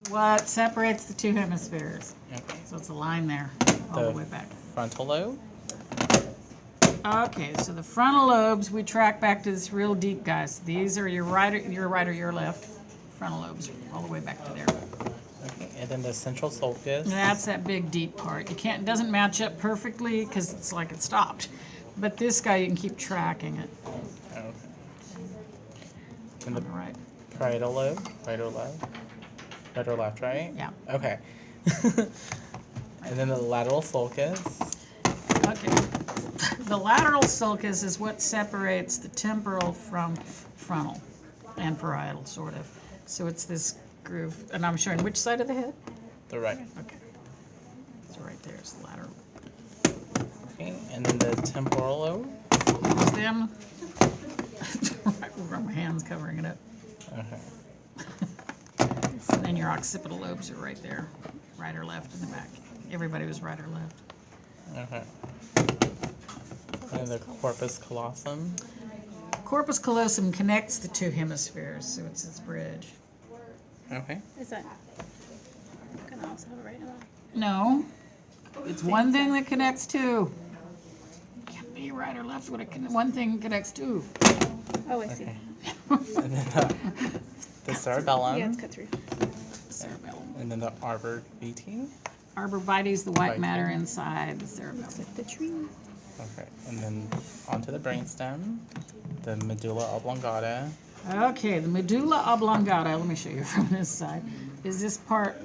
what separates the two hemispheres. Okay. So it's a line there, all the way back. Frontal lobe. Okay, so the frontal lobes, we track back to this real deep, guys. These are your right or your left. Frontal lobes, all the way back to there. Okay. And then the central sulcus. That's that big deep part. You can't, it doesn't match up perfectly because it's like it stopped. But this guy, you can keep tracking it Okay. on And the the right. parietal lobe. Right or left? Right or left, right? Yeah. Okay. And then the lateral sulcus. Okay. The lateral sulcus is what separates the temporal from frontal and parietal, sort of. So it's this groove, and I'm showing which side of the head? The right. Okay. So right there is the lateral. Okay. And then the temporal lobe. There's them. My hand's covering it up. Okay. And then your occipital lobes are right there, right or left in the back. Everybody was right or left. Okay. And the corpus callosum. Corpus callosum connects the two hemispheres, so it's this bridge. Okay. Is that gonna also have a right and left? No, it's one thing that connects two. Can't be right or left when one thing connects two. Oh, I see. Okay. And then the cerebellum. Yeah, it's cut through. Cerebellum. And then the arbor vitae. Arbor vitae is the white Right matter there. inside the cerebellum. Like the tree. Okay. And then onto the brainstem. The medulla oblongata. Okay, the medulla oblongata, let me show you from this side, is this part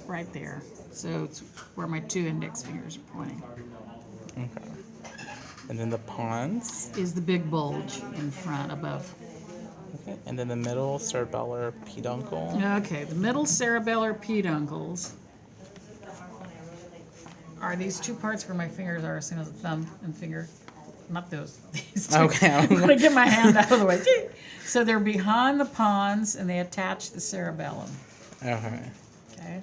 right there. So it's where my two index fingers are pointing. Okay. And then the pons. Is the big bulge in front above. Okay. And then the middle cerebellar peduncle. Okay, the middle cerebellar peduncles are these two parts where my fingers are, as soon as the thumb and finger. Not those. These two. Okay. I'm gonna get my hand out of the way. So they're behind the pons and they attach the cerebellum. Okay. Okay,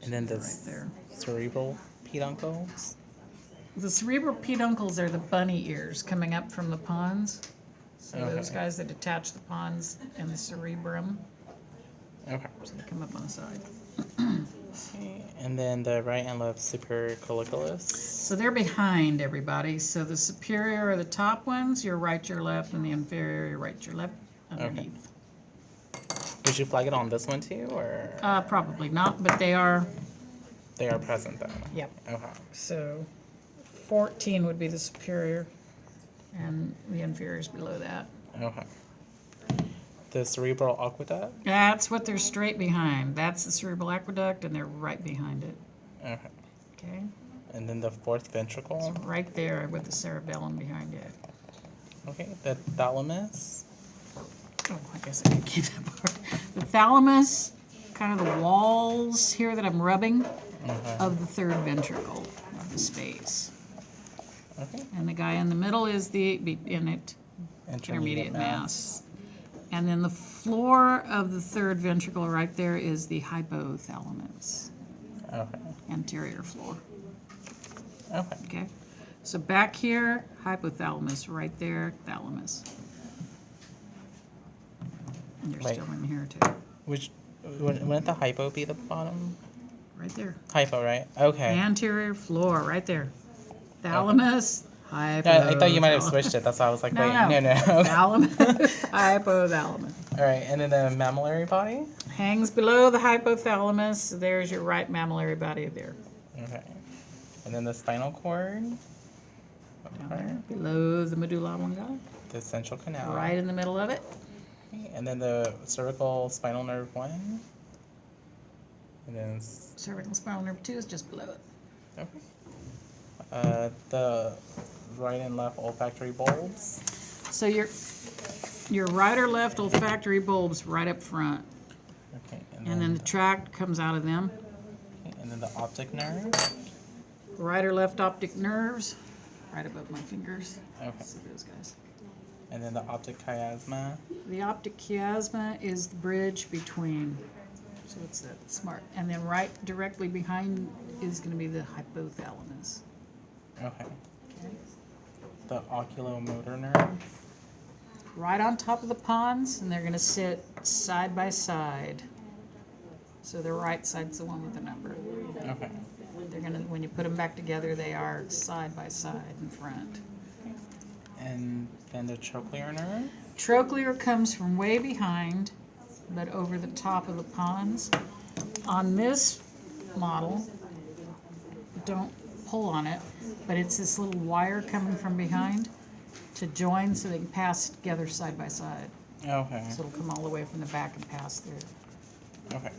And then the right there. cerebral peduncles. The cerebral peduncles are the bunny ears coming up from the pons. So those Okay. guys that attach the pons and the cerebrum, Okay. so they come up on the side. Okay. And then the right and left superior colliculus. So they're behind everybody. So the superior are the top ones, your right, your left, and the inferior, your right, your left, underneath. Would you flag it on this one too, or Probably not, but they are. they are present though? Yep. Okay. So 14 would be the superior, and the inferior is below that. Okay. The cerebral aqueduct. That's what they're straight behind. That's the cerebral aqueduct, and they're right behind it. Okay. Okay, And then the fourth ventricle. right there with the cerebellum behind it. Okay. The thalamus. Oh, I guess I can keep that part. The thalamus, kind of the walls here that I'm rubbing of the third ventricle of the space. Okay. And the guy in the middle is the intermediate mass. And then the floor of the third ventricle right there is the hypothalamus, Okay. anterior floor. Okay. Okay? So back here, hypothalamus, right there, thalamus. And you're Wait. still in here too. Which wouldn't the hypo be the bottom? Right there. Hypo, right? Okay. Anterior floor, right there. Thalamus, hypo. Yeah, I thought you might have switched it. That's why I was like, No, wait, no. no. Thalamus, hypothalamus. All right, and then the mammillary body. Hangs below the hypothalamus. There's your right mammillary body there. Okay. And then the spinal cord. Down there, below the medulla oblongata, The central canal. right in the middle of it. Okay, and then the cervical spinal nerve 1. And then Cervical spinal nerve 2 is just below it. okay. The right and left olfactory bulbs. So your right or left olfactory bulbs right up front, Okay. and then the tract comes out of them. okay, and then the optic nerve. Right or left optic nerves, right above my fingers. Okay. See those guys. And then the optic chiasma. The optic chiasma is the bridge between. So it's that smart. And then right directly behind is going to be the hypothalamus. Okay. Okay. The oculomotor nerve. Right on top of the pons, and they're going to sit side by side. So the right side's the one with the number. Okay. They're gonna, when you put them back together, they are side by side in front. And then the trochlear nerve. Trochlear comes from way behind, but over the top of the pons. On this model, don't pull on it, but it's this little wire coming from behind to join so they can pass together side by side. Okay. So it'll come all the way from the back and pass through. Okay.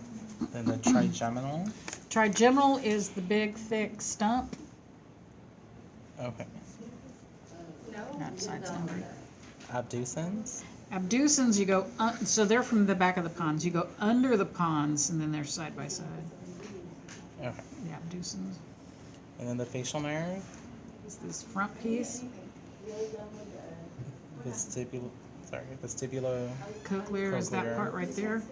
Then the trigeminal. Trigeminal is the big, thick stump. Okay. That side's numbered. Abducens. Abducens, you go, so they're from the back of the pons. You go under the pons and then they're side by side. Okay. The abducens And then the facial nerve. is this front piece. Vestibulo. Cochlear is that Cochlear. part right there.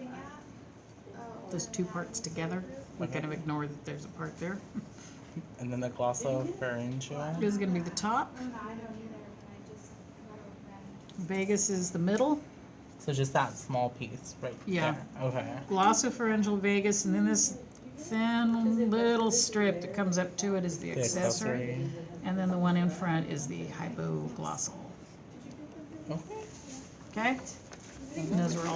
Those two parts together. We Okay. kind of ignore that there's a part there. And then the glossopharyngeal. This is going to be the top. Vagus is the middle. So just that small piece right Yeah. there. Okay. Glossopharyngeal vagus, and then this thin little strip that comes up to it is the The accessory. accessory. And then the one in front is the hypoglossal. Okay. Okay? And those are all